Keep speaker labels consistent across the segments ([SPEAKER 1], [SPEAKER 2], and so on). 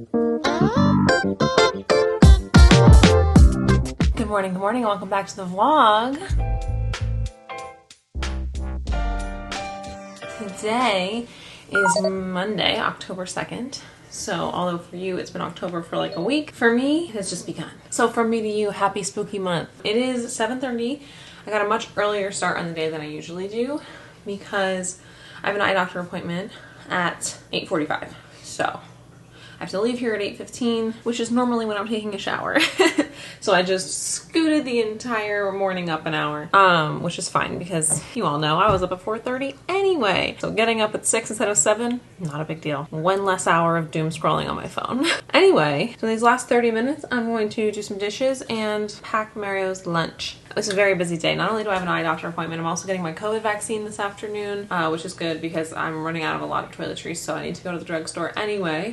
[SPEAKER 1] Good morning, welcome back to the vlog. Today is Monday, October 2nd. So although for you it's been October for like a week, for me it has just begun. So from me to you, happy spooky month. It is 7:30. I got a much earlier start on the day than I usually do because I have an eye doctor appointment at 8:45. So I have to leave here at 8:15, which is normally when I'm taking a shower. So I just scooted the entire morning up an hour, which is fine because you all know I was up at 4:30 anyway. So getting up at 6 instead of 7, not a big deal. One less hour of doom scrolling on my phone. Anyway, so these last 30 minutes, I'm going to do some dishes and pack Mario's lunch. It's a very busy day. Not only do I have an eye doctor appointment, I'm also getting my COVID vaccine this afternoon, which is good because I'm running out of a lot of toiletries, so I need to go to the drugstore anyway.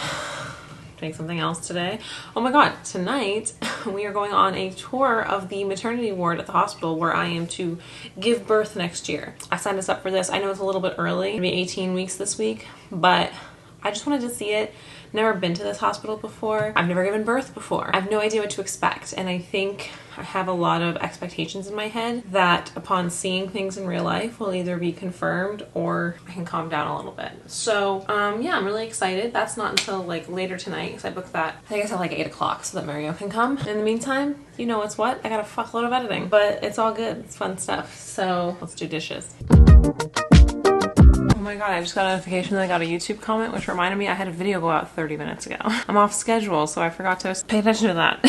[SPEAKER 1] Doing something else today. Oh my god, tonight we are going on a tour of the maternity ward at the hospital where I am to give birth next year. I signed us up for this. I know it's a little bit early, maybe 18 weeks this week, but I just wanted to see it. Never been to this hospital before. I've never given birth before. I have no idea what to expect, and I think I have a lot of expectations in my head that upon seeing things in real life will either be confirmed or I can calm down a little bit. So yeah, I'm really excited. That's not until like later tonight because I booked that I think it's at like 8 o'clock so that Mario can come. In the meantime, you know what's what? I got a fuckload of editing, but it's all good. It's fun stuff. So let's do dishes. Oh my god, I just got a notification that I got a YouTube comment, which reminded me I had a video go out 30 minutes ago. I'm off schedule, so I forgot to pay attention to that.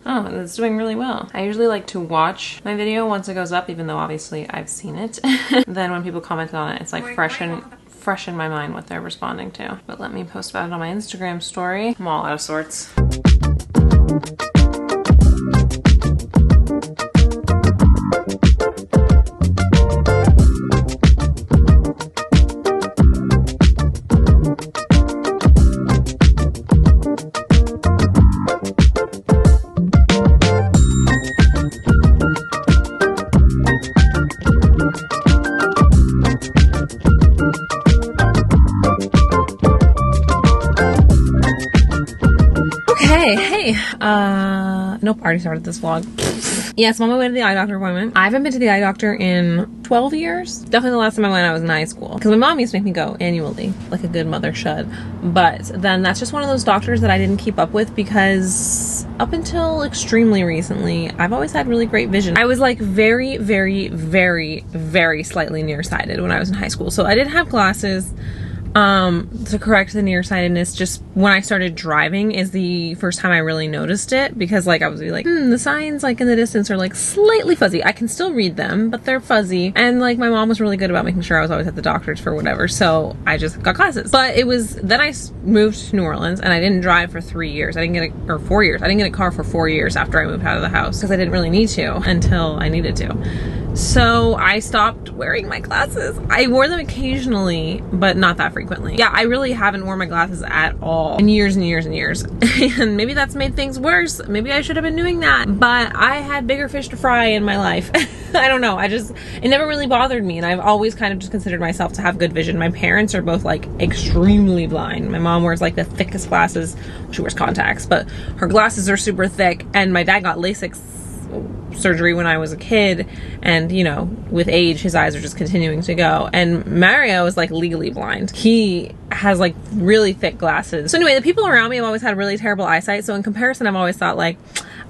[SPEAKER 1] Oh, it's doing really well. I usually like to watch my video once it goes up, even though obviously I've seen it. Then when people comment on it, it's like fresh in my mind what they're responding to. But let me post about it on my Instagram story. I'm all out of sorts. Hey, nope, already started this vlog. Yes, I'm on my way to the eye doctor appointment. I haven't been to the eye doctor in 12 years. Definitely the last time I went, I was in high school. Because my mom used to make me go annually, like a good mother should. But then that's just one of those doctors that I didn't keep up with because up until extremely recently, I've always had really great vision. I was like very, very, very, very slightly nearsighted when I was in high school. So I did have glasses. To correct the nearsightedness, just when I started driving is the first time I really noticed it because like I was like, the signs like in the distance are like slightly fuzzy. I can still read them, but they're fuzzy. And like my mom was really good about making sure I was always at the doctor's for whatever. So I just got glasses. But it was, then I moved to New Orleans and I didn't drive for 3 years. I didn't get or 4 years. I didn't get a car for 4 years after I moved out of the house because I didn't really need to until I needed to. So I stopped wearing my glasses. I wore them occasionally, but not that frequently. Yeah, I really haven't worn my glasses at all in years and years and years. And maybe that's made things worse. Maybe I should have been doing that, but I had bigger fish to fry in my life. I don't know. It never really bothered me. And I've always kind of just considered myself to have good vision. My parents are both like extremely blind. My mom wears like the thickest glasses. She wears contacts, but her glasses are super thick. And my dad got LASIK surgery when I was a kid, and you know, with age his eyes are just continuing to go. And Mario is like legally blind. He has like really thick glasses. So anyway, the people around me have always had really terrible eyesight, so in comparison I've always thought like,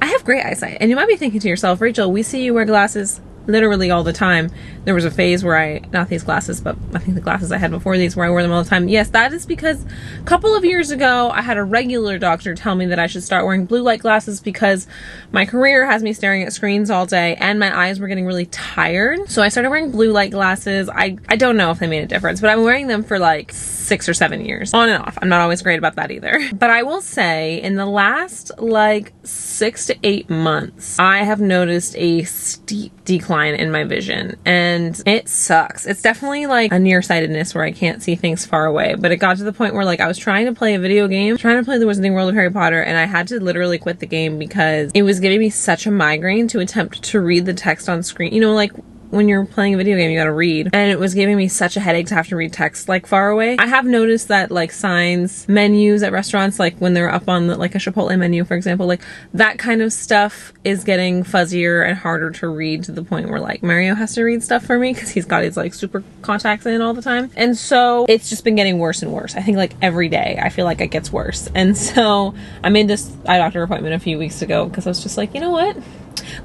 [SPEAKER 1] I have great eyesight. And you might be thinking to yourself, Rachel, we see you wear glasses literally all the time. There was a phase where not these glasses, but I think the glasses I had before these, where I wore them all the time. Yes, that is because a couple of years ago, I had a regular doctor tell me that I should start wearing blue light glasses because my career has me staring at screens all day and my eyes were getting really tired. So I started wearing blue light glasses. I don't know if they made a difference, but I'm wearing them for like 6 or 7 years, on and off. I'm not always great about that either. But I will say in the last like 6 to 8 months, I have noticed a steep decline in my vision, and it sucks. It's definitely like a nearsightedness where I can't see things far away, but it got to the point where like I was trying to play a video game, trying to play the Wizarding World of Harry Potter, and I had to literally quit the game because it was giving me such a migraine to attempt to read the text on screen. You know, like when you're playing a video game, you gotta read. And it was giving me such a headache to have to read text like far away. I have noticed that like signs, menus at restaurants, like when they're up on like a Chipotle menu, for example, like that kind of stuff is getting fuzzier and harder to read to the point where like Mario has to read stuff for me because he's got his like super contacts in all the time. And so it's just been getting worse and worse. I think like every day I feel like it gets worse. And so I made this eye doctor appointment a few weeks ago because I was just like, you know what?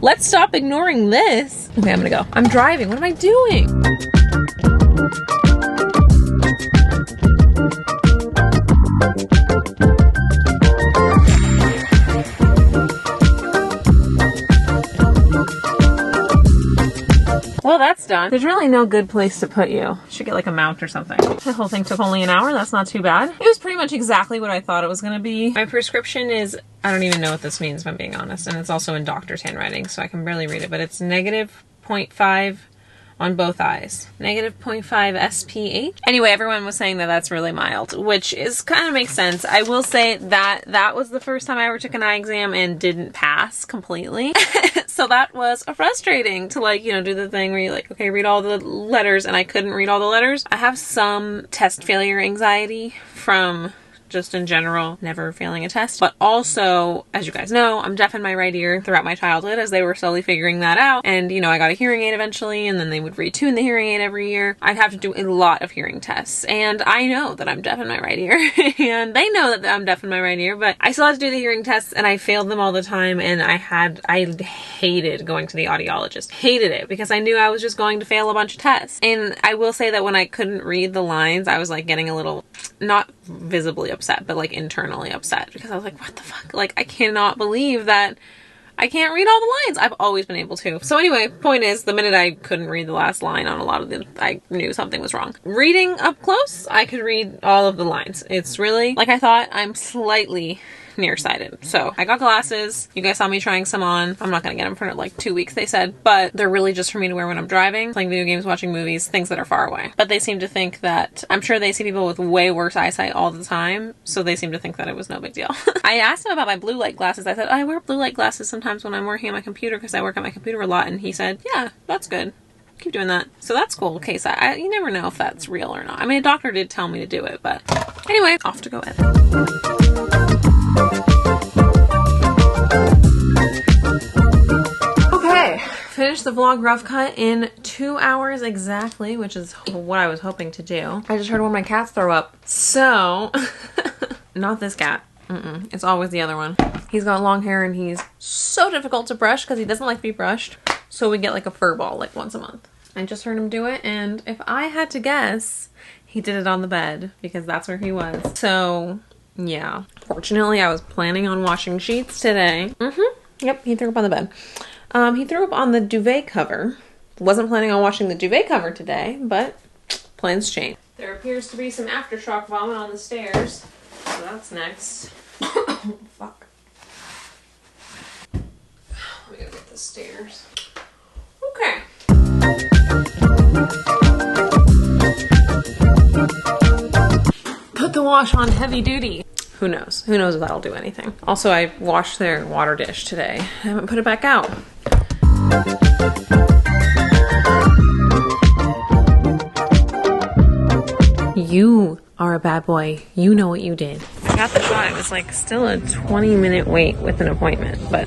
[SPEAKER 1] Let's stop ignoring this. Okay, I'm gonna go. I'm driving. What am I doing? Well, that's done. There's really no good place to put you. Should get like a mount or something. The whole thing took only an hour. That's not too bad. It was pretty much exactly what I thought it was going to be. My prescription is, I don't even know what this means if I'm being honest. And it's also in doctor's handwriting, so I can barely read it. But it's negative 0.5 on both eyes. Negative 0.5 SPH. Anyway, everyone was saying that that's really mild, which is kind of makes sense. I will say that that was the first time I ever took an eye exam and didn't pass completely. So that was frustrating to like, you know, do the thing where you like, okay, read all the letters, and I couldn't read all the letters. I have some test failure anxiety from just in general, never failing a test. But also, as you guys know, I'm deaf in my right ear throughout my childhood as they were slowly figuring that out. And, you know, I got a hearing aid eventually, and then they would retune the hearing aid every year. I'd have to do a lot of hearing tests. And I know that I'm deaf in my right ear, and they know that I'm deaf in my right ear, but I still had to do the hearing tests, and I failed them all the time. And I hated going to the audiologist. Hated it, because I knew I was just going to fail a bunch of tests. And I will say that when I couldn't read the lines, I was like getting a little, not visibly upset, but like internally upset, because I was like, what the fuck? Like, I cannot believe that I can't read all the lines. I've always been able to. So anyway, point is, the minute I couldn't read the last line on a lot of them, I knew something was wrong. Reading up close, I could read all of the lines. It's really, like I thought, I'm slightly nearsighted. So I got glasses. You guys saw me trying some on. I'm not gonna get them for like 2 weeks, they said, but they're really just for me to wear when I'm driving, playing video games, watching movies, things that are far away. But they seem to think that, I'm sure they see people with way worse eyesight all the time, so they seem to think that it was no big deal. I asked him about my blue light glasses. I said, I wear blue light glasses sometimes when I'm working on my computer because I work on my computer a lot, and he said, yeah, that's good. Keep doing that. So that's cool. Okay, so you never know if that's real or not. I mean, a doctor did tell me to do it, but anyway, off to go edit. Okay, finished the vlog rough cut in 2 hours exactly, which is what I was hoping to do. I just heard one of my cats throw up. So, not this cat. It's always the other one. He's got long hair and he's so difficult to brush because he doesn't like to be brushed. So we get like a fur ball like once a month. I just heard him do it, and if I had to guess, he did it on the bed because that's where he was. So yeah. Fortunately, I was planning on washing sheets today. Yep, he threw up on the bed. He threw up on the duvet cover. Wasn't planning on washing the duvet cover today, but plans change. There appears to be some aftershock vomit on the stairs. So that's next. Fuck. We gotta get the stairs. Okay. Put the wash on heavy duty. Who knows? Who knows if that'll do anything. Also, I washed their water dish today. I haven't put it back out. You are a bad boy. You know what you did. I got the shot. It was like still a 20-minute wait with an appointment, but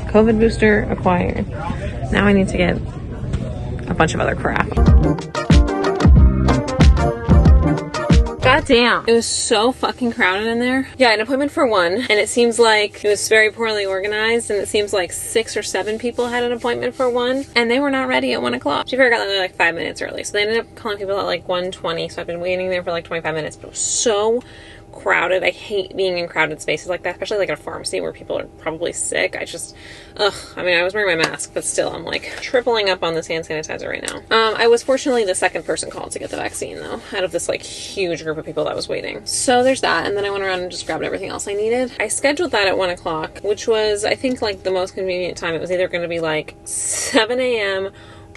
[SPEAKER 1] COVID booster acquired. Now I need to get a bunch of other crap. God damn. It was so fucking crowded in there. Yeah, an appointment for 1, and it seems like it was very poorly organized, and it seems like 6 or 7 people had an appointment for 1, and they were not ready at 1 o'clock. She got there like 5 minutes early, so they ended up calling people at like 1:20, so I've been waiting there for like 25 minutes, but it was so crowded. I hate being in crowded spaces like that, especially like at a pharmacy where people are probably sick. I just, ugh. I mean, I was wearing my mask, but still, I'm like tripling up on this hand sanitizer right now. I was fortunately the second person called to get the vaccine though, out of this like huge group of people that was waiting. So there's that, and then I went around and just grabbed everything else I needed. I scheduled that at 1 o'clock, which was, I think, like the most convenient time. It was either going to be like 7 a.m.,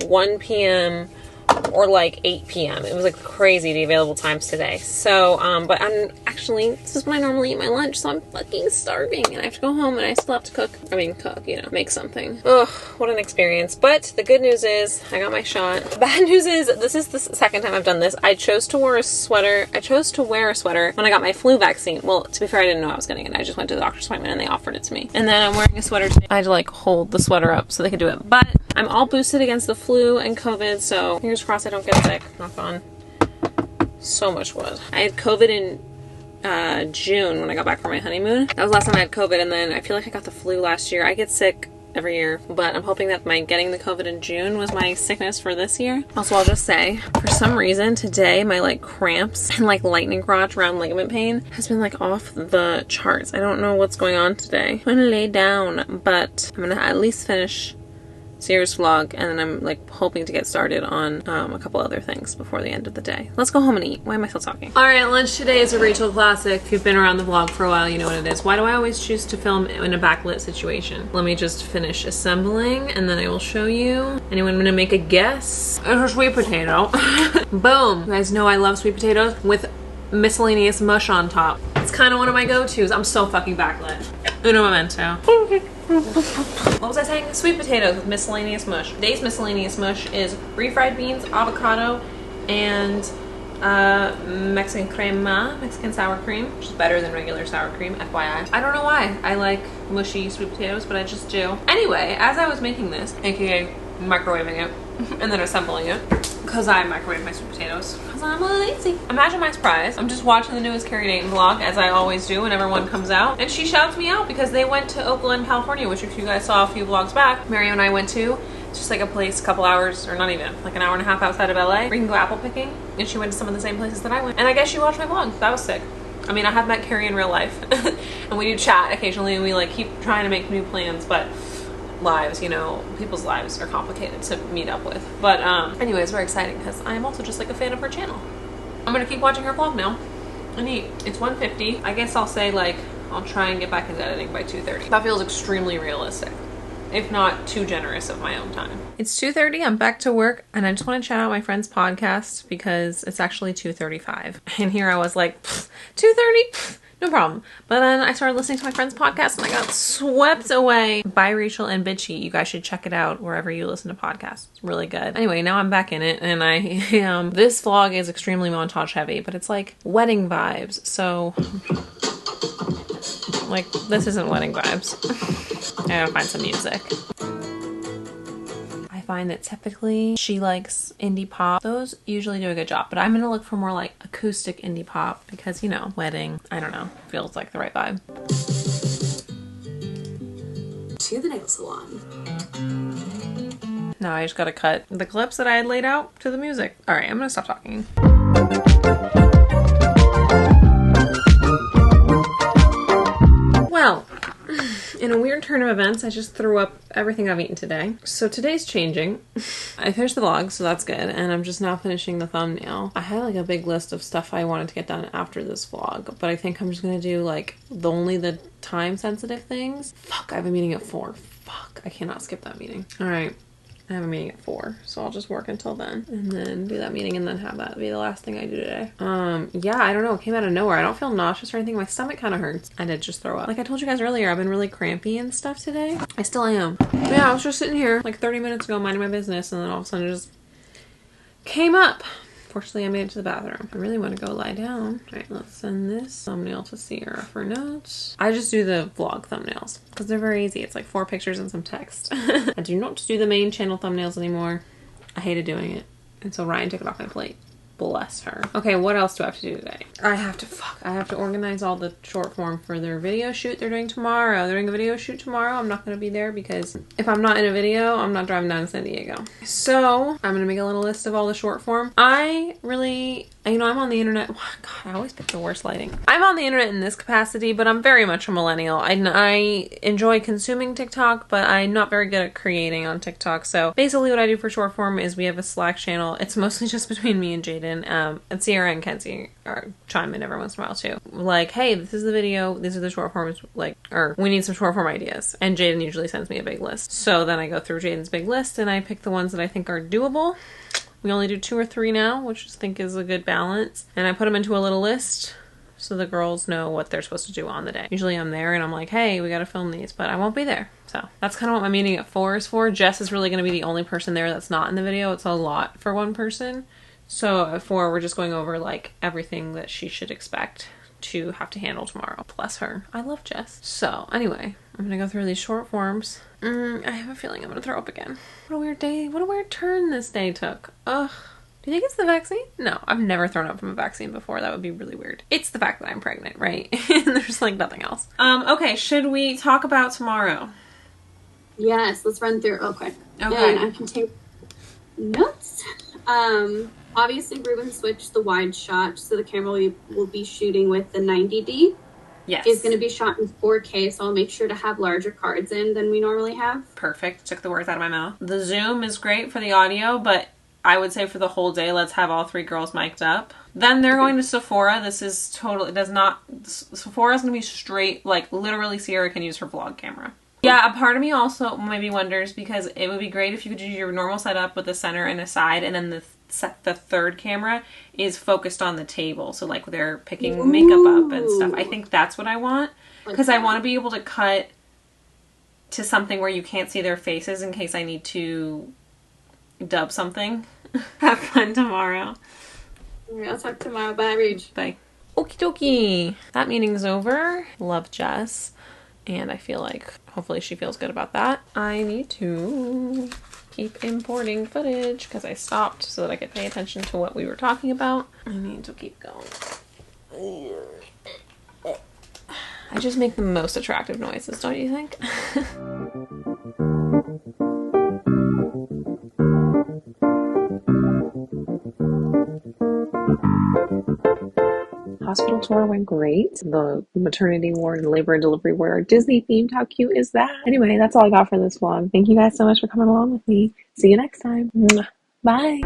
[SPEAKER 1] 1 p.m., or like 8 p.m. It was like crazy the available times today. So, but I'm actually, this is when I normally eat my lunch, so I'm fucking starving. And I have to go home and I still have to cook. I mean, cook, you know, make something. Ugh, what an experience. But the good news is I got my shot. The bad news is this is the second time I've done this. I chose to wear a sweater when I got my flu vaccine. Well, to be fair, I didn't know I was getting it. I just went to the doctor's appointment and they offered it to me. And then I'm wearing a sweater today. I had to like hold the sweater up so they could do it. But I'm all boosted against the flu and COVID, so fingers crossed I don't get sick. Knock on so much wood. I had COVID in June when I got back from my honeymoon. That was the last time I had COVID, and then I feel like I got the flu last year. I get sick every year, but I'm hoping that my getting the COVID in June was my sickness for this year. Also, I'll just say, for some reason today, my like cramps and like lightning crotch around ligament pain has been like off the charts. I don't know what's going on today. I'm gonna lay down, but I'm gonna at least finish Sierra's vlog, and then I'm like hoping to get started on a couple other things before the end of the day. Let's go home and eat. Why am I still talking? All right, lunch today is a Rachel classic. If you've been around the vlog for a while, you know what it is. Why do I always choose to film in a backlit situation? Let me just finish assembling and then I will show you. Anyone gonna make a guess? It's a sweet potato. Boom. You guys know I love sweet potatoes with miscellaneous mush on top. It's kind of one of my go-tos. I'm so fucking backlit. Uno momento. What was I saying? Sweet potatoes with miscellaneous mush. Today's miscellaneous mush is refried beans, avocado, and Mexican sour cream, which is better than regular sour cream, FYI. I don't know why I like mushy sweet potatoes, but I just do. Anyway, as I was making this, aka microwaving it, and then assembling it, because I microwave my sweet potatoes, because I'm lazy. Imagine my surprise. I'm just watching the newest Carrie Dayton vlog, as I always do whenever one comes out, and she shouts me out because they went to Oakland, California, which if you guys saw a few vlogs back, Mary and I went to. It's just like a place a couple hours, or not even, like an hour and a half outside of LA, where you can go apple picking, and she went to some of the same places that I went. And I guess she watched my vlog. That was sick. I mean, I have met Carrie in real life, and we do chat occasionally, and we like keep trying to make new plans, but lives, you know, people's lives are complicated to meet up with. But anyway, it's very exciting because I'm also just like a fan of her channel. I'm gonna keep watching her vlog now and eat. It's 1:50. I guess I'll say like I'll try and get back into editing by 2:30. That feels extremely realistic, if not too generous of my own time. It's 2:30, I'm back to work, and I just want to chat out my friend's podcast because it's actually 2:35. And here I was like, 2:30? No problem. But then I started listening to my friend's podcast and I got swept away by Rachel and Bitchy. You guys should check it out wherever you listen to podcasts. It's really good. Anyway, now I'm back in it, and I this vlog is extremely montage heavy, but it's like wedding vibes. So like this isn't wedding vibes. I gotta find some music. I find that typically she likes indie pop. Those usually do a good job, but I'm gonna look for more like acoustic indie pop because, you know, wedding, I don't know, feels like the right vibe.
[SPEAKER 2] To the nail salon.
[SPEAKER 1] Now I just gotta cut the clips that I had laid out to the music. All right, I'm gonna stop talking. Well, in a weird turn of events, I just threw up everything I've eaten today. So today's changing. I finished the vlog, so that's good, and I'm just now finishing the thumbnail. I had like a big list of stuff I wanted to get done after this vlog, but I think I'm just gonna do like only the time sensitive things. Fuck, I have a meeting at 4. Fuck, I cannot skip that meeting. All right. I have a meeting at 4, so I'll just work until then and then do that meeting and then have that be the last thing I do today. Yeah, I don't know. It came out of nowhere. I don't feel nauseous or anything. My stomach kind of hurts. I did just throw up. Like I told you guys earlier, I've been really crampy and stuff today. I still am. Yeah, I was just sitting here like 30 minutes ago minding my business, and then all of a sudden it just came up. Fortunately, I made it to the bathroom. I really want to go lie down. All right, let's send this thumbnail to Sierra for notes. I just do the vlog thumbnails because they're very easy. It's like 4 pictures and some text. I do not do the main channel thumbnails anymore. I hated doing it. And so Ryan took it off my plate. Bless her. Okay, what else do I have to do today? I have to organize all the short form for their video shoot they're doing tomorrow. They're doing a video shoot tomorrow. I'm not going to be there because if I'm not in a video, I'm not driving down to San Diego. So I'm going to make a little list of all the short form. I really, you know, I'm on the internet. God, I always pick the worst lighting. I'm on the internet in this capacity, but I'm very much a millennial. I enjoy consuming TikTok, but I'm not very good at creating on TikTok. So basically what I do for short form is we have a Slack channel. It's mostly just between me and Jaden. And Sierra and Kenzie are chime in every once in a while too. Like, hey, this is the video, these are the short forms, like, or we need some short form ideas. And Jaden usually sends me a big list. So then I go through Jaden's big list and I pick the ones that I think are doable. We only do 2 or 3 now, which I think is a good balance. And I put them into a little list so the girls know what they're supposed to do on the day. Usually I'm there and I'm like, hey, we gotta film these, but I won't be there. So that's kind of what my meeting at 4 is for. Jess is really gonna be the only person there that's not in the video. It's a lot for one person. So at 4, we're just going over like everything that she should expect to have to handle tomorrow. Bless her. I love Jess. So anyway, I'm gonna go through these short forms. I have a feeling I'm gonna throw up again. What a weird day. What a weird turn this day took. Ugh. Do you think it's the vaccine? No, I've never thrown up from a vaccine before. That would be really weird. It's the fact that I'm pregnant, right? There's like nothing else. Okay, should we talk about tomorrow?
[SPEAKER 2] Yes, let's run through it real quick.
[SPEAKER 1] Okay.
[SPEAKER 2] And I can take notes. Obviously, Ruben switched the wide shot, so the camera will be shooting with the 90D.
[SPEAKER 1] Yes.
[SPEAKER 2] It's going to be shot in 4K, so I'll make sure to have larger cards in than we normally have.
[SPEAKER 1] Perfect. Took the words out of my mouth. The Zoom is great for the audio, but I would say for the whole day, let's have all 3 girls mic'd up. Then they're going to Sephora. This is totally, Sephora's going to be straight, like literally Sierra can use her vlog camera. Yeah, a part of me also maybe wonders, because it would be great if you could do your normal setup with the center and a side, and then the third camera is focused on the table. So like they're picking makeup up and stuff. I think that's what I want, because I want to be able to cut to something where you can't see their faces in case I need to dub something. Have fun tomorrow.
[SPEAKER 2] Alright, I'll talk tomorrow. Bye, Rach.
[SPEAKER 1] Bye. Okie dokie. That meeting's over. Love Jess. And I feel like hopefully she feels good about that. I need to keep importing footage because I stopped so that I could pay attention to what we were talking about. I need to keep going. I just make the most attractive noises, don't you think? Hospital tour went great. The maternity ward, the labor and delivery ward are Disney themed. How cute is that? Anyway, that's all I got for this vlog. Thank you guys so much for coming along with me. See you next time. Bye.